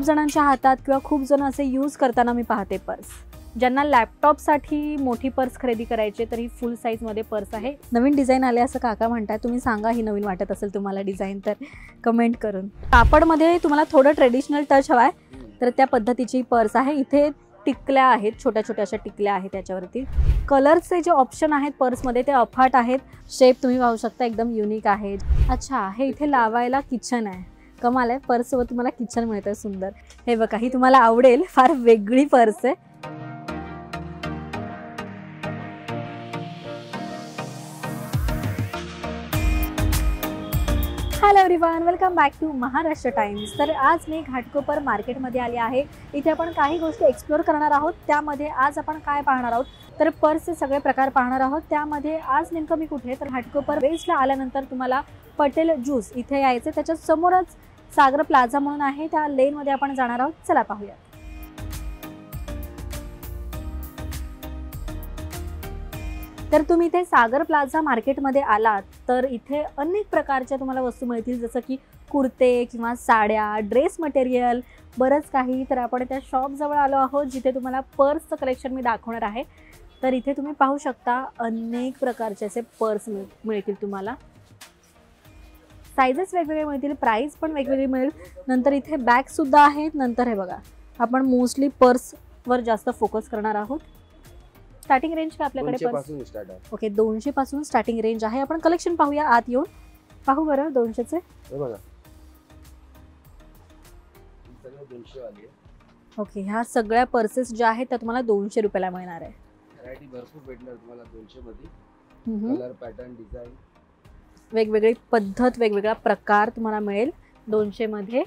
जणांच्या हातात किंवा खूप जण असे यूज करताना मी पाहते पर्स। ज्यांना लॅपटॉपसाठी मोठी पर्स खरेदी करायची तर ही फुल साईजमध्ये पर्स आहे। नवीन डिझाईन आले असं काका म्हणतात, तुम्ही सांगा ही नवीन वाटत असेल तुम्हाला डिझाईन तर कमेंट करून। कापडमध्ये तुम्हाला थोडं ट्रेडिशनल टच हवाय तर त्या पद्धतीची पर्स आहे। इथे टिकल्या आहेत, छोट्या छोट्या अशा टिकल्या आहेत त्याच्यावरती। कलरचे जे ऑप्शन आहेत पर्समध्ये ते अफाट आहेत। शेप तुम्ही पाहू शकता एकदम युनिक आहे। अच्छा, हे इथे लावायला किचन आहे, कमाल आहे। पर्ससोबत तुम्हाला किचन मिळतं सुंदर। हे बघा, ही तुम्हाला आवडेल, फार वेगळी पर्स आहे। Hello everyone, welcome back to Maharashtra Times. तर आज मी घाटकोपर मार्केटमध्ये आले आहे। इथे आपण काही गोष्टी एक्सप्लोर करणार आहोत। त्यामध्ये आज आपण काय पाहणार आहोत तर पर्सचे सगळे प्रकार पाहणार आहोत। त्यामध्ये आज नेमकं मी कुठे तर घाटकोपर वेस्टला आल्यानंतर तुम्हाला पटेल ज्यूस इथे यायचं, त्याच्या समोरच सागर प्लाझा म्हणून आहे, त्या लेनमध्ये आपण जाणार आहोत। चला पाहूया। तर तुम्ही इथे सागर प्लाझा मार्केटमध्ये आलात तर इथे अनेक प्रकारच्या तुम्हाला वस्तू मिळतील, जसं की कुर्ते किंवा साड्या, ड्रेस मटेरियल, बरंच काही। तर आपण त्या शॉप जवळ आलो आहोत जिथे तुम्हाला पर्सचं कलेक्शन मी दाखवणार आहे। तर इथे तुम्ही पाहू शकता अनेक प्रकारचे असे पर्स मिळतील तुम्हाला। साइजेस वेगवेगळे मिळतील, प्राइस पण वेगवेगळी मिळेल। नंतर इथे बॅग सुद्धा आहेत। नंतर हे बघा, आपण मोस्टली पर्सवर जास्त फोकस करणार आहोत। स्टार्टिंग रेंज का आपल्याकडे 200 पासून स्टार्ट आहे। ओके, 200 पासून स्टार्टिंग रेंज आहे। आपण कलेक्शन पाहूया, आत येऊन पाहू बरं 200 चे। हे बघा, सगळे 200 वाली आहे। ओके, ह्या सगळ्या पर्सेस ज्या आहेत त्या तुम्हाला 200 रुपयाला मिळणार आहे। व्हरायटी भरपूर भेटणार तुम्हाला 200 मध्ये। कलर, पॅटर्न, डिझाइन, वेगवेगळी पद्धत, वेगवेगळा प्रकार तुम्हाला मिळेल 200 मध्ये।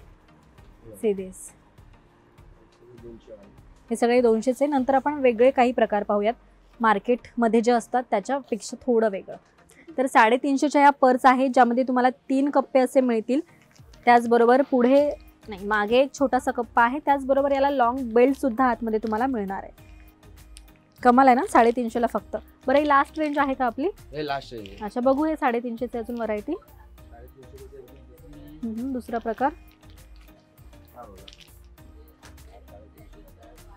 सीरीज 200 वाली, हे सगळे 200 चे। नंतर आपण वेगळे काही प्रकार पाहूयात मार्केटमध्ये जे असतात त्याच्यापेक्षा थोडं वेगळं। तर 350च्या या पर्स आहेत ज्यामध्ये तुम्हाला 3 कप्पे असे मिळतील। त्याचबरोबर पुढे नाही, मागे एक छोटासा कप्पा आहे। त्याचबरोबर याला लॉंग बेल्ट सुद्धा आतमध्ये तुम्हाला मिळणार आहे। कमाल आहे ना, 350ला फक्त। बरं, ही लास्ट रेंज आहे का आपली? हे लास्ट रेंज आहे। अच्छा, बघू हे 350चे अजून व्हरायटी। 350 मध्ये दुसरा प्रकार। हा बघा,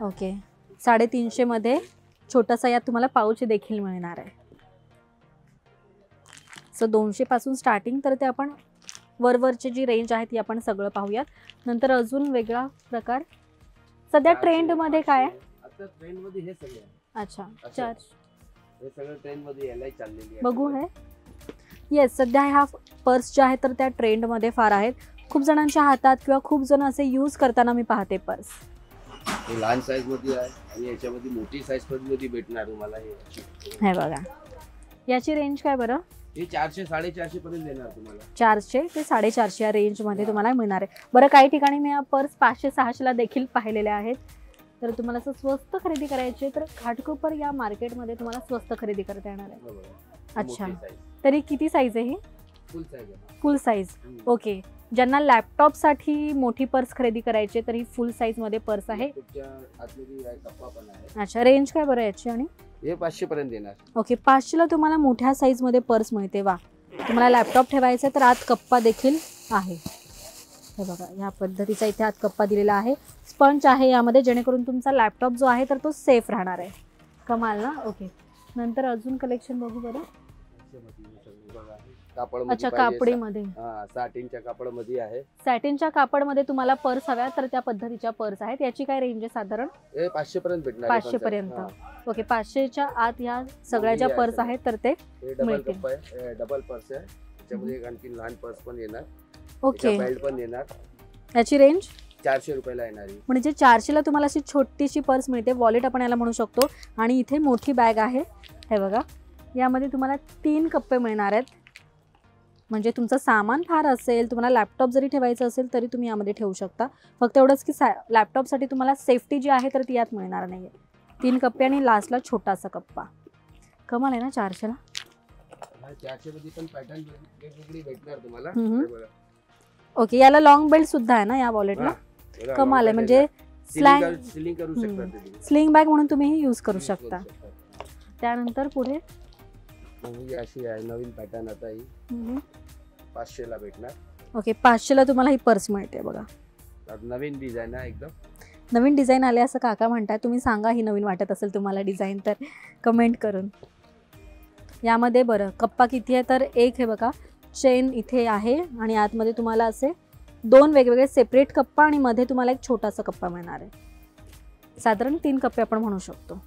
ओके, 350 मध्ये छोटासा यात तुम्हाला पाऊच देखील मिळणार आहे। सो 200 पासून स्टार्टिंग। तर ते आपण वरवरची जी रेंज आहे ती आपण सगळं पाहूयात। नंतर अजून वेगळा प्रकार सध्या ट्रेंड मध्ये काय आहे? आता ट्रेंड मध्ये हे सगळे आहे। अच्छा, हे सगळं ट्रेंड मध्ये यायला चाललेली आहे। बघू हे। येस, सध्या ह्या पर्स ज्या आहेत तर त्या ट्रेंड मध्ये फार आहेत। खूप जणांच्या हातात किंवा खूप जण असे यूज करताना मी पाहते पर्स। हे लहान साईज मध्ये आहे आणि याच्यामध्ये मोठी साईज पण मध्ये भेटणार तुम्हाला। हे बघा, याची रेंज काय बरं? हे 400 450 पर्यंत देणार तुम्हाला। 400 ते 450 या रेंज मध्ये तुम्हाला मिळणार आहे। बरं, काही ठिकाणी मी हा पर्स 500 600 ला देखील पाहिलेल्या आहेत। तर तुम्हाला असं स्वस्त खरेदी करायची तर घाटकोपर या मार्केटमध्ये तुम्हाला स्वस्त खरेदी करता येणार आहे। अच्छा, तरी किती साईज आहे ही? फुल साईज आहे। फुल साईज, ओके। ज्यांना लॅपटॉपसाठी मोठी पर्स खरेदी करायची तर ही फुल साईज मध्ये पर्स आहे। अच्छा, रेंज काय बरं याची? आणि हे 500 पर्यंत देणार। ओके, 500 ला तुम्हाला मोठ्या साईज मध्ये पर्स मिळते। वा, तुम्हाला लॅपटॉप ठेवायचा तर आत कप्पा देखील आहे। हे बघा, या पद्धतीचा इथे आत कप्पा दिलेला आहे। स्पंज आहे यामध्ये, जेणेकरून तुमचा लॅपटॉप जो आहे तर तो सेफ राहणार आहे। कमाल ना। ओके, नंतर अजून कलेक्शन बघू बरं। अच्छा, कापडीमध्ये, सॅटिनच्या कापडामध्ये आहे। सॅटिनच्या कापडमध्ये तुम्हाला पर्स हव्या तर त्या पद्धतीच्या पर्स आहेत। याची काय रेंज आहे साधारण? हे 500 पर्यंत भेटणार। 500 पर्यंत। ओके, 500च्या आत या सगळ्या ज्या पर्स आहेत तर ते मिळतील। डबल पर्स आहे, त्याच्यामध्ये एक आणखी लहान पर्स पण येणार। ओके, बेल्ट पण येणार। याची रेंज 400 रुपयाला येणार आहे। म्हणजे 400 ला तुम्हाला अशी छोटीशी पर्स मिळते, वॉलेट आपण याला म्हणू शकतो। आणि इथे मोठी बॅग आहे। हे बघा, यामध्ये तुम्हाला 3 कप्पे मिळणार आहेत। म्हणजे तुमचं सामान फार असेल, तुम्हाला लॅपटॉप जरी ठेवायचं असेल तरी तुम्ही यामध्ये ठेवू शकता। फक्त एवढंच की लॅपटॉपसाठी तुम्हाला सेफ्टी जी आहे तर ती यात मिळणार नाही आहे। 3 कप्पे आणि लास्टला छोटासा कप्पा। कमाल आहे ना 400 ला। 400 मध्ये पण पॅटर्न वेगवेगळी भेटणार तुम्हाला। ओके, याला लॉंग बेल्ट सुद्धा आहे ना या वॉलेटला? कमाल आहे, म्हणजे स्लिंग करू शकता, स्लिंग बॅग म्हणून तुम्ही ही यूज करू शकता। त्यानंतर पुढे ही अशी आहे नवीन पॅटर्न, आता ही 500 ला भेटणार। ओके, 500 ला तुम्हाला ही पर्स मिळते बघा। नवीन डिझाईन आहे एकदम. नवीन डिझाईन आले असं काका म्हणतात. तुम्ही सांगा ही नवीन वाटत असेल तुम्हाला डिझाईन तर कमेंट करून. यामध्ये बरं कप्पा किती आहे तर एक हे बघा चेन इथे आहे आणि आतमध्ये तुम्हाला असे 2 वेगवेगळे सेपरेट कप्पा आणि मध्ये तुम्हाला एक छोटासा कप्पा मिळणार आहे. साधारण 3 कप्पे आपण म्हणू शकतो.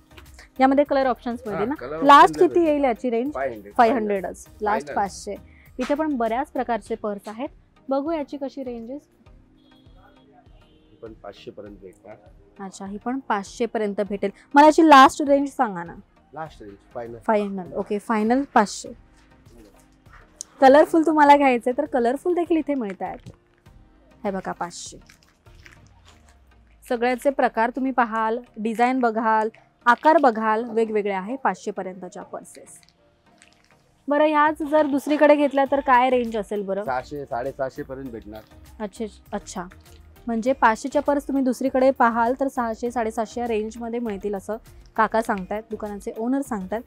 यामध्ये कलर ऑप्शन्स मिळतील ना. लास्ट किती येईल याची रेंज? 500च. लास्ट 500. इथे पण बऱ्याच प्रकारचे पर्स आहेत. बघू याची कशी रेंज आहे. पण 500 पर्यंत भेटणार. अच्छा ही पण 500 पर्यंत भेटेल. मला याची लास्ट रेंज सांगा ना. Last range final. Okay final 500. Colourful तुम्हाला घ्यायचे तर कलरफुल देखील इथे मिळत आहेत. हे बघा 500. सगळ्याचे प्रकार तुम्ही पाहाल, डिझाईन बघाल, आकार बघाल, वेगवेगळे आहे 500 पर्यंतच्या पर्सेस. बरं ह्याच जर दुसरीकडे घेतल्या तर काय रेंज असेल बरं? 600 750 पर्यंत भेटणार. अच्छा म्हणजे 500च्या पर्स तुम्ही दुसरीकडे पाहाल तर 600 750 या रेंजमध्ये मिळतील असं काका सांगतायत, दुकानाचे ओनर सांगतात.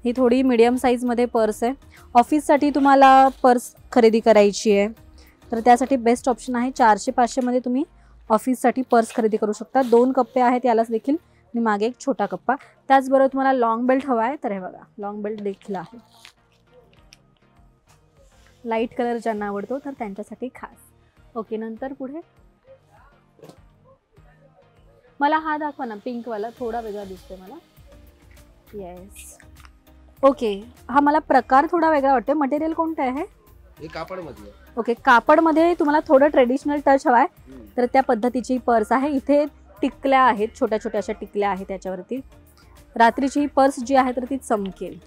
ही थोडी मीडियम साईजमध्ये पर्स आहे. ऑफिससाठी तुम्हाला पर्स खरेदी करायची आहे तर त्यासाठी बेस्ट ऑप्शन आहे. 400-500 मध्ये तुम्ही ऑफिससाठी पर्स खरेदी करू शकता. 2 कप्पे आहेत यालाच देखील आणि मागे एक छोटा कप्पा. त्याचबरोबर तुम्हाला लॉंग बेल्ट हवा आहे तर हे बघा लॉंग बेल्ट देखील आहे. लाईट कलर ज्यांना आवडतो तर त्यांच्यासाठी खास. ओके नंतर पुढे मला हा दाखवा ना पिंकवाला, थोडा वेगळा दिसतोय मला. येस ओके हा मला प्रकार थोडा वेगळा वाटतोय. मटेरियल कोणतं आहे? हे कापडमध्ये. ओके कापडमध्ये तुम्हाला थोडं ट्रेडिशनल टच हवाय तर त्या पद्धतीची पर्स आहे. इथे टिकल्या आहेत, छोट्या छोट्या अशा टिकल्या आहेत त्याच्यावरती. रात्रीची ही पर्स जी आहे तर ती चमकेल.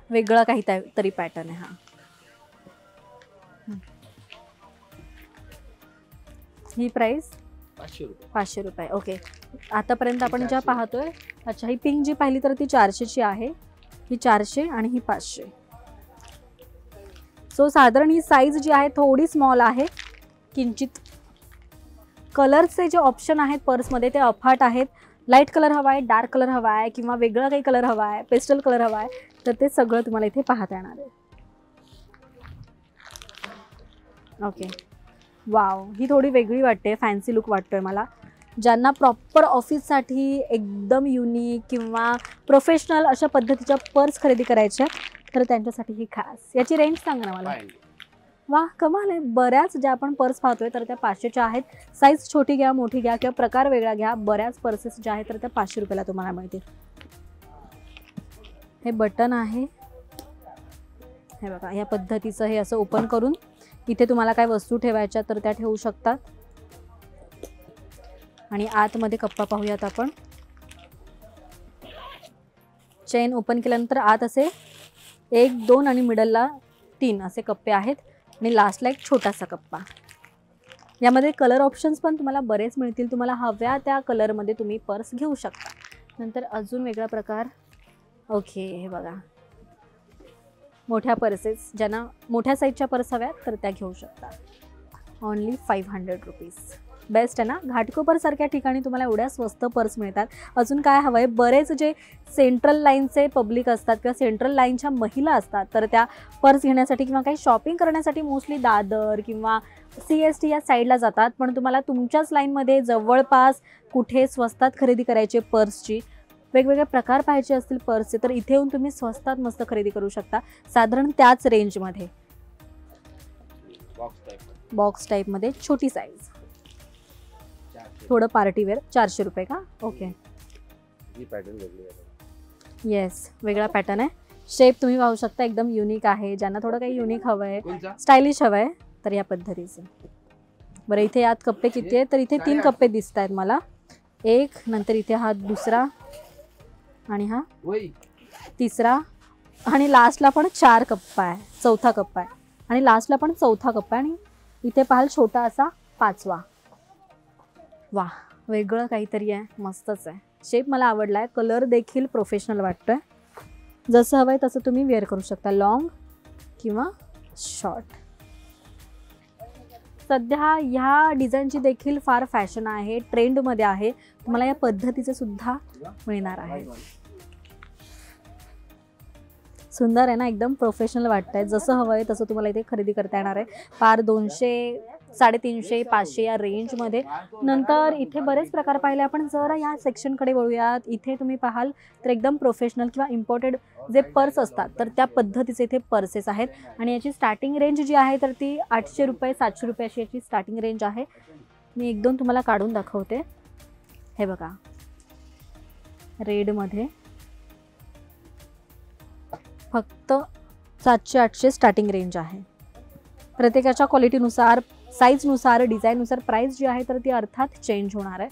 वेगळा काहीतरी पॅटर्न आहे हा. ही प्राइस 500 रुपये. ओके आतापर्यंत आपण ज्या पाहतोय. अच्छा ही पिंक जी पाहिली तर ती 400ची आहे. ही 400 आणि ही 500. सो साधारण ही साईज जी आहे थोडी स्मॉल आहे किंचित. कलरचे जे ऑप्शन आहेत पर्समध्ये ते अफाट आहेत. लाईट कलर हवा आहे, डार्क कलर हवा आहे किंवा वेगळा काही कलर हवा आहे, पेस्टल कलर हवा आहे तर ते सगळं तुम्हाला इथे पाहता येणार आहे. ओके वाव ही थोडी वेगळी वाटते, फॅन्सी लुक वाटतोय मला. ज्यांना प्रॉपर ऑफिससाठी एकदम युनिक किंवा प्रोफेशनल अशा पद्धतीच्या पर्स खरेदी करायच्या तर त्यांच्यासाठी ही खास. याची रेंज सांगा ना मला. वा कमाल आहे. बऱ्याच ज्या आपण पर्स पाहतोय तर त्या 500च्या आहेत. साईज छोटी घ्या, मोठी घ्या किंवा प्रकार वेगळा घ्या, बऱ्याच पर्सेस ज्या आहेत तर त्या 500 रुपयाला तुम्हाला मिळतील. हे बटन आहे हे बघा या पद्धतीचं. हे असं ओपन करून इथे तुम्हाला काय वस्तू ठेवायच्या तर त्या ठेवू शकतात. आणि आतमध्ये कप्पा पाहूयात आपण. चेन ओपन केल्यानंतर आत असे 1 2 आणि मिडलला 3 असे कप्पे आहेत आणि लास्टला एक छोटासा कप्पा. यामध्ये कलर ऑप्शन्स पण तुम्हाला बरेच मिळतील. तुम्हाला हव्या त्या कलरमध्ये तुम्ही पर्स घेऊ शकता. नंतर अजून वेगळा प्रकार. ओके हे बघा मोठ्या पर्सेस, ज्यांना मोठ्या साईजच्या पर्स हव्या तर त्या घेऊ शकता. Only 500 rupees. बेस्ट आहे ना. घाटकोपरसारख्या ठिकाणी तुम्हाला एवढ्या स्वस्त पर्स मिळतात. अजून काय हवं आहे. बरेच जे सेंट्रल लाईनचे पब्लिक असतात किंवा सेंट्रल लाईनच्या महिला असतात तर त्या पर्स घेण्यासाठी किंवा काही शॉपिंग करण्यासाठी मोस्टली दादर किंवा CST या साईडला जातात. पण तुम्हाला तुमच्याच लाईनमध्ये जवळपास कुठे स्वस्तात खरेदी करायची पर्सची, वेगवेगळे प्रकार पाहिजे असतील पर्सचे तर इथे येऊन तुम्ही स्वस्तात मस्त खरेदी करू शकता. साधारण त्याच रेंजमध्ये बॉक्स टाईपमध्ये छोटी साईज, थोडं पार्टीवेअर. 400 रुपये का? ओके येस वेगळा पॅटर्न आहे. शेप तुम्ही पाहू शकता एकदम युनिक आहे. ज्यांना थोडं काही युनिक हवं आहे, स्टायलिश हवं आहे तर या पद्धतीचं. बरं इथे यात कप्पे किती आहेत तर इथे 3 कप्पे दिसत आहेत मला. एक नंतर इथे हा दुसरा आणि हा तिसरा आणि लास्टला पण 4 कप्पा आहे. चौथा कप्पा आहे आणि लास्टला पण चौथा कप्पा आणि इथे पाहाल छोटा असा 5वा. वा वेगळं काहीतरी आहे, मस्तच आहे. शेप मला आवडला आहे. कलर देखील प्रोफेशनल वाटतोय. जसं हवं आहे तसं तुम्ही वेअर करू शकता, लॉंग किंवा शॉर्ट. सध्या ह्या डिझाईनची देखील फार फॅशन आहे, ट्रेंडमध्ये आहे. तुम्हाला या पद्धतीचे सुद्धा मिळणार आहे. सुंदर आहे ना, एकदम प्रोफेशनल वाटतंय. जसं हवं आहे तसं तुम्हाला इथे खरेदी करता येणार आहे. फार 200 350, 500 या रेंजमध्ये. नंतर इथे बरेच प्रकार पाहिले आपण. जरा या सेक्शनकडे वळूयात. इथे तुम्ही पाहाल तर एकदम प्रोफेशनल किंवा इम्पोर्टेड जे पर्स असतात तर त्या पद्धतीचे इथे पर्सेस आहेत. आणि याची स्टार्टिंग रेंज जी आहे तर ती 800 रुपये 700 रुपये अशी याची स्टार्टिंग रेंज आहे. मी 1-2 तुम्हाला काढून दाखवते. हे बघा, रेडमध्ये फक्त 700-800 स्टार्टिंग रेंज आहे. प्रत्येकाच्या क्वालिटीनुसार, साईजनुसार, डिझाईननुसार प्राईस जी आहे तर ती अर्थात चेंज होणार आहे.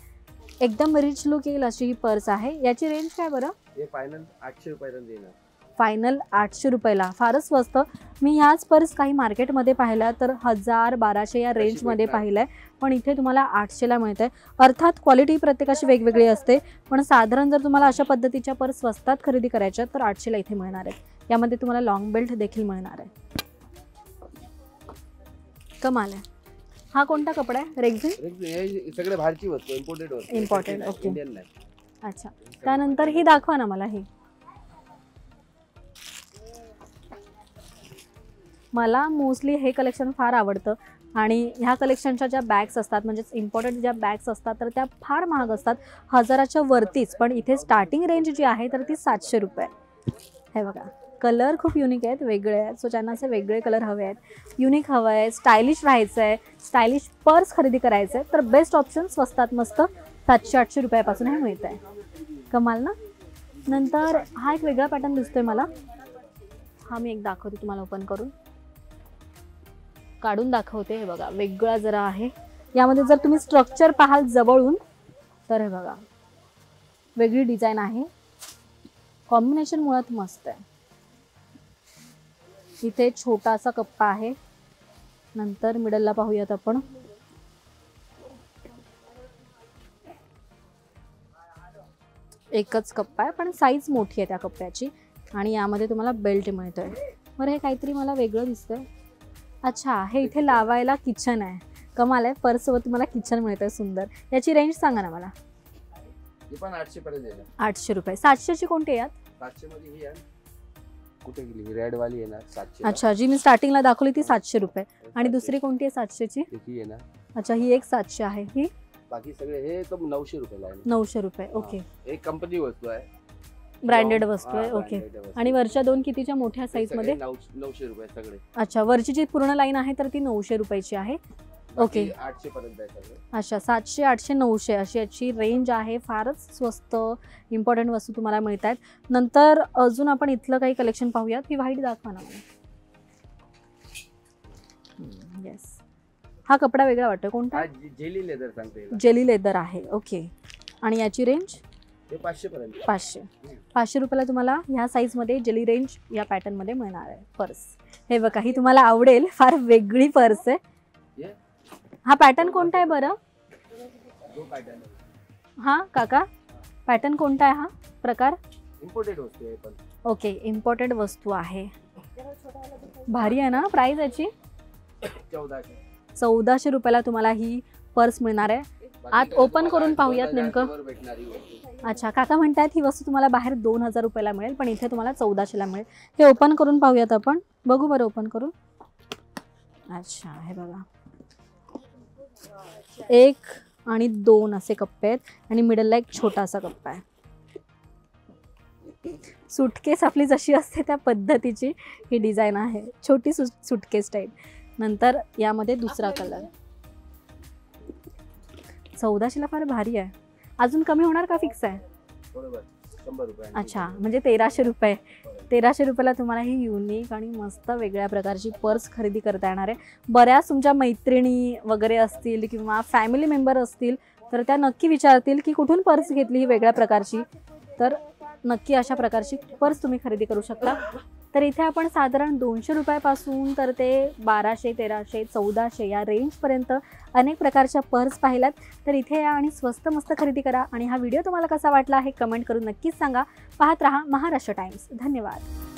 एकदम रिच लुक येईल अशी ही पर्स आहे. याची रेंज काय बरं? हे फायनल 800 रुपयाला देणार. फायनल 800 रुपयाला, फारच स्वस्त. मी ह्याच पर्स काही मार्केटमध्ये पाहिल्या तर 1000-1200 या रेंजमध्ये पाहिलं आहे, पण इथे तुम्हाला 800ला मिळत आहे. अर्थात क्वालिटी प्रत्येकाची वेगवेगळी असते, पण साधारण जर तुम्हाला अशा पद्धतीच्या पर्स स्वस्तात खरेदी करायच्या तर 800ला इथे मिळणार आहे. यामध्ये तुम्हाला लॉंग बेल्ट देखील मिळणार आहे. कमाल आहे. हा कोणता कपडा आहे? रेक्झिन? हे सगळे बाहेरची वस्तू, इम्पोर्टेड वस्तू. Imported, okay. इंडियन नाही. अच्छा, त्यानंतर ही दाखवा ना मला. ही मला मोस्टली हे कलेक्शन फार आवडतं. आणि ह्या कलेक्शनच्या ज्या बॅग्स असतात, म्हणजेच इम्पॉर्टंट ज्या बॅग्स असतात तर त्या फार महाग असतात, 1000च्या वरतीच. पण इथे स्टार्टिंग रेंज जी आहे तर ती 700 रुपये. हे बघा, कलर खूप युनिक आहेत, वेगळे आहेत. सो ज्यांना असे वेगळे कलर हवे आहेत, युनिक हवं आहे, स्टायलिश राहायचं आहे, स्टायलिश पर्स खरेदी करायचं आहे तर बेस्ट ऑप्शन स्वस्तात मस्त 700-800 रुपयापासून हे मिळत आहे. कमाल ना. नंतर हा एक वेगळा पॅटर्न दिसतोय मला. हा मी एक दाखवते तुम्हाला ओपन करून, काढून दाखवते. हे बघा, वेगळा जरा आहे. यामध्ये जर तुम्ही स्ट्रक्चर पाहाल जवळून तर हे बघा, वेगळी डिझाईन आहे. कॉम्बिनेशन मुळात मस्त आहे. इथे छोटासा कप्पा आहे. नंतर मिडलला पाहूयात आपण. एकच कप्पा आहे पण साईज मोठी आहे त्या कप्प्याची. आणि यामध्ये तुम्हाला बेल्ट मिळतोय. बरं, हे काहीतरी मला वेगळं दिसतंय. अच्छा, हे इथे लावायला किचन आहे. कमाल आहे. पर्ससोबत तुम्हाला किचन मिळतंय सुंदर. याची रेंज सांगा ना मला. हे पण 800 पर्यंत येणार. 800 रुपये. 700ची कोणती यात? 700 मध्ये ही आहे. कुठे गेली? रेड वाली येणार 700. अच्छा, जी मी स्टार्टिंगला दाखवली ती 700 रुपये. आणि दुसरी कोणती आहे 700ची? ही येणार. अच्छा, ही एक 700 आहे. ही बाकी सगळे हे तो 900 रुपयाला आहे. 900 रुपये. ओके. एक कंपनी वस्तू आहे, ब्रँडेड वस्तू आहे. ओके. आणि वरच्या दोन कितीच्या मोठ्या साईज मध्ये? 900 रुपये सगळे. अच्छा, वरची जी पूर्ण लाईन आहे तर ती 900 रुपयाची आहे. ओके. 800 पर्यंत आहे सगळे. अच्छा, 700, 800, 900 अशी याची रेंज आहे. फारच स्वस्त इम्पॉर्टंट वस्तू तुम्हाला मिळत आहेत. नंतर अजून आपण इथलं काही कलेक्शन पाहूयात. ही व्हाईट दाखवा ना मला. येस, हा कपडा वेगळा वाटतो. कोणता? जेली लेदर सांगते. जेली लेदर आहे. ओके. आणि याची रेंज? 500 पर्यंत. 500 रुपयाला तुम्हाला ह्या साईजमध्ये जेली रेंज या पॅटर्नमध्ये मिळणार आहे पर्स. हे बघा, ही तुम्हाला आवडेल. फार वेगळी पर्स आहे. हा पॅटर्न कोणता आहे बरं? हा काका, पॅटर्न कोणता आहे? हा प्रकार इम्पोर्टेड वस्तू आहे पण. ओके, इम्पोर्टेड वस्तू आहे. भारी आहे ना. प्राइस याची 1400 रुपयाला तुम्हाला ही पर्स मिळणार आहे. आत ओपन करून पाहूयात नेमकं. अच्छा, काका म्हणतात ही वस्तू तुम्हाला बाहेर 2000 रुपयाला मिळेल पण इथे तुम्हाला 1400ला मिळेल. हे ओपन करून पाहूयात आपण. बघू बरं ओपन करून. अच्छा, हे बघा, 1 आणि 2 असे कप्पे आहेत आणि मिडलला एक छोटासा कप्पा आहे. सुटकेस आपली जशी असते त्या पद्धतीची ही डिझाईन आहे. छोटी सुटकेस टाईप. नंतर यामध्ये दुसरा कलर. 1400ला फार भारी आहे. अजून कमी होणार का फिक्स आहे? बरोबर, 100 रुपये. अच्छा, म्हणजे 1300 रुपये. 1300 रुपयाला तुम्हाला ही युनिक आणि मस्त वेगळ्या प्रकारची पर्स खरेदी करता येणार आहे. बऱ्याच तुमच्या मैत्रिणी वगैरे असतील किंवा फॅमिली मेंबर असतील तर त्या नक्की विचारतील की कुठून पर्स घेतली ही वेगळ्या प्रकारची. तर नक्की अशा प्रकारची पर्स तुम्ही खरेदी करू शकता. तर इथे आपण साधारण 200 रुपयापासून तर ते 1200, 1300, 1400 या रेंजपर्यंत अनेक प्रकारच्या पर्स पाहिल्यात. तर इथे या आणि स्वस्त मस्त खरेदी करा. आणि हा व्हिडिओ तुम्हाला कसा वाटला हे कमेंट करून नक्कीच सांगा. पाहत रहा महाराष्ट्र टाइम्स. धन्यवाद.